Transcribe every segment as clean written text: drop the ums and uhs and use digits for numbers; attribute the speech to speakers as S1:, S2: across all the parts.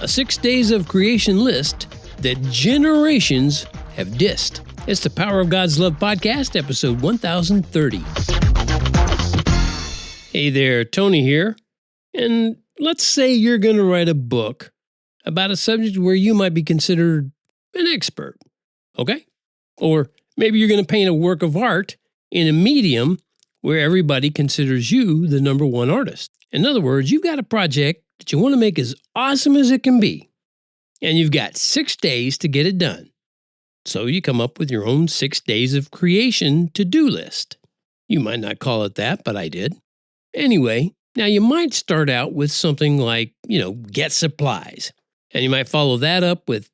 S1: a 6 days of creation list that generations have dissed. It's the Power of God's Love podcast, episode 1030. Hey there, Tony here. And let's say you're going to write a book about a subject where you might be considered an expert, okay? Or maybe you're going to paint a work of art in a medium where everybody considers you the number one artist. In other words, you've got a project that you want to make as awesome as it can be, and you've got 6 days to get it done. So you come up with your own 6 days of creation to-do list. You might not call it that, but I did. Anyway, now you might start out with something like, get supplies. And you might follow that up with,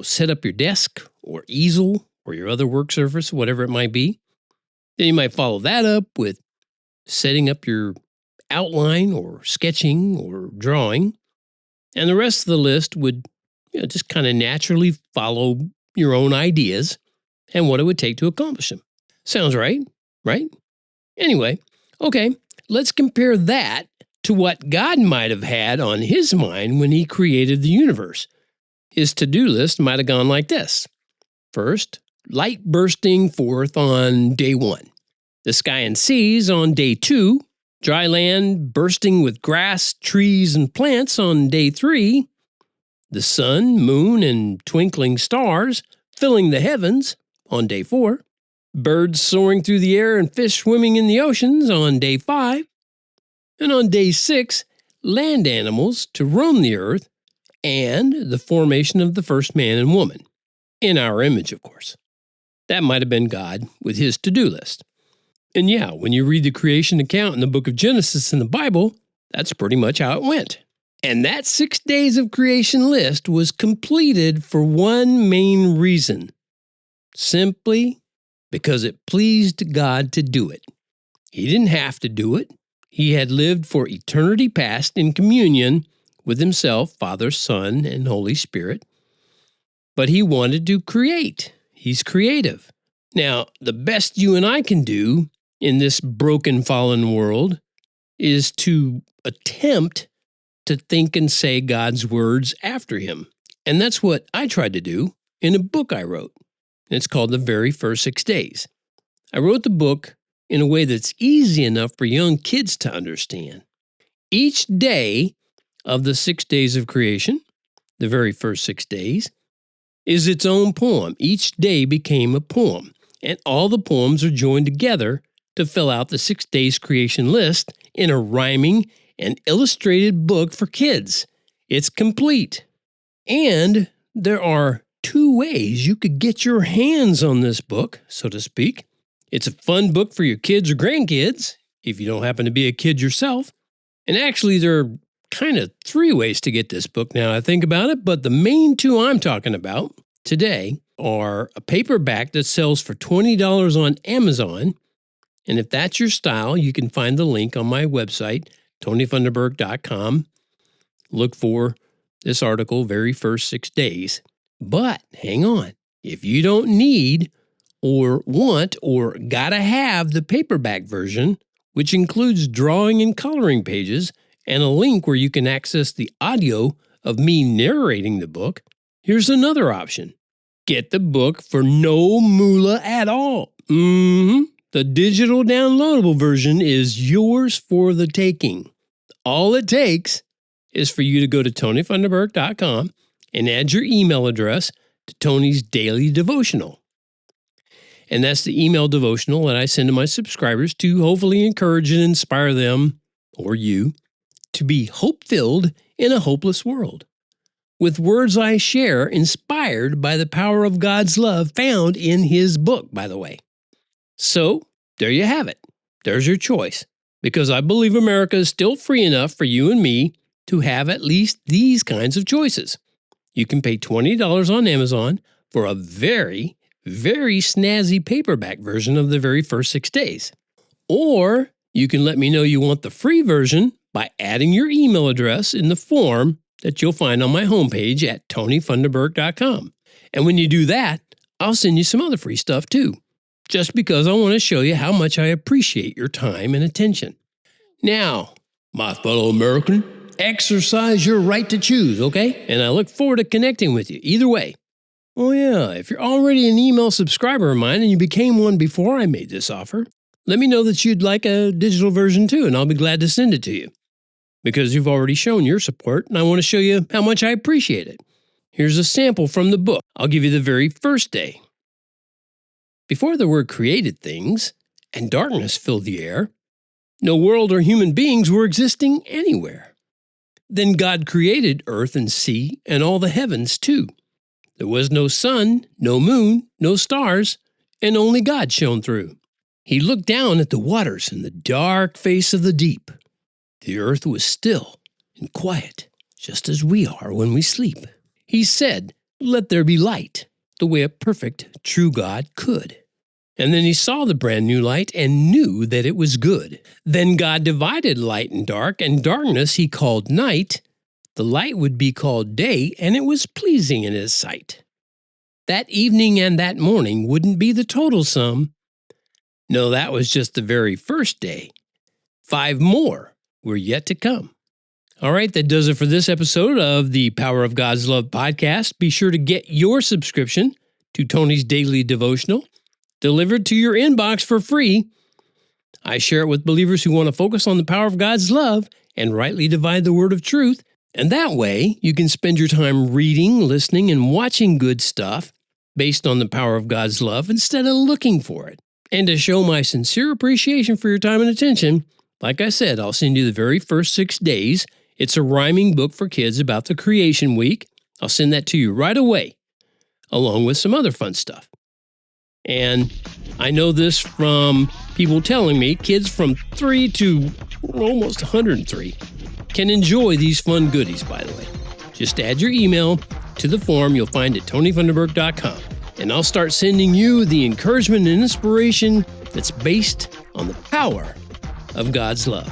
S1: set up your desk or easel or your other work surface, whatever it might be. Then you might follow that up with setting up your outline or sketching or drawing. And the rest of the list would just kind of naturally follow your own ideas and what it would take to accomplish them. Sounds right? Right? Anyway, okay, let's compare that to what God might have had on his mind when he created the universe. His to-do list might have gone like this. First, light bursting forth on day 1. The sky and seas on day 2. Dry land bursting with grass, trees, and plants on day 3. The sun, moon, and twinkling stars filling the heavens on day 4. Birds soaring through the air and fish swimming in the oceans on day 5. And on day 6, land animals to roam the earth and the formation of the first man and woman. In our image, of course. That might have been God with his to-do list. And yeah, when you read the creation account in the book of Genesis in the Bible, that's pretty much how it went. And that 6 days of creation list was completed for one main reason. Simply because it pleased God to do it. He didn't have to do it. He had lived for eternity past in communion with himself, Father, Son, and Holy Spirit. But he wanted to create. He's creative. Now, the best you and I can do in this broken, fallen world is to attempt to think and say God's words after him. And that's what I tried to do in a book I wrote. It's called The Very First 6 Days. I wrote the book in a way that's easy enough for young kids to understand. Each day of the 6 days of creation, the very first 6 days, is its own poem. Each day became a poem, and all the poems are joined together to fill out the 6 days creation list in a rhyming and illustrated book for kids. It's complete. And there are 2 ways you could get your hands on this book, so to speak. It's a fun book for your kids or grandkids, if you don't happen to be a kid yourself. And actually, there are kind of 3 ways to get this book now I think about it, but the main 2 I'm talking about today are a paperback that sells for $20 on Amazon. And if that's your style, you can find the link on my website, TonyFunderburk.com. Look for this article, Very First 6 Days. But hang on, if you don't need or want or gotta have the paperback version, which includes drawing and coloring pages and a link where you can access the audio of me narrating the book, here's another option. Get the book for no moolah at all. The digital downloadable version is yours for the taking. All it takes is for you to go to TonyFunderburk.com and add your email address to Tony's Daily Devotional. And that's the email devotional that I send to my subscribers to hopefully encourage and inspire them, or you, to be hope-filled in a hopeless world. With words I share inspired by the power of God's love found in his book, by the way. So, there you have it. There's your choice. Because I believe America is still free enough for you and me to have at least these kinds of choices. You can pay $20 on Amazon for a very, very snazzy paperback version of The Very First 6 Days. Or you can let me know you want the free version by adding your email address in the form that you'll find on my homepage at TonyFunderburk.com. And when you do that, I'll send you some other free stuff too, just because I want to show you how much I appreciate your time and attention. Now, my fellow American, Exercise your right to choose, okay? And I look forward to connecting with you either way. Oh yeah, if you're already an email subscriber of mine and you became one before I made this offer, let me know that you'd like a digital version too, and I'll be glad to send it to you. Because you've already shown your support, and I want to show you how much I appreciate it. Here's a sample from the book. I'll give you the very first day. Before there were created things, and darkness filled the air, no world or human beings were existing anywhere. Then God created earth and sea and all the heavens too. There was no sun, no moon, no stars, and only God shone through. He looked down at the waters and the dark face of the deep. The earth was still and quiet, just as we are when we sleep. He said, "Let there be light," the way a perfect, true God could. And then he saw the brand new light and knew that it was good. Then God divided light and darkness he called night. The light would be called day, and it was pleasing in his sight. That evening and that morning wouldn't be the total sum. No, that was just the very first day. 5 more were yet to come. All right, that does it for this episode of the Power of God's Love podcast. Be sure to get your subscription to Tony's Daily Devotional delivered to your inbox for free. I share it with believers who want to focus on the power of God's love and rightly divide the word of truth. And that way, you can spend your time reading, listening, and watching good stuff based on the power of God's love instead of looking for it. And to show my sincere appreciation for your time and attention, like I said, I'll send you the very first 6 days. It's a rhyming book for kids about the creation week. I'll send that to you right away, along with some other fun stuff. And I know this from people telling me kids from 3 to almost 103 can enjoy these fun goodies, by the way. Just add your email to the form you'll find at tonyfunderburk.com, and I'll start sending you the encouragement and inspiration that's based on the power of God's love.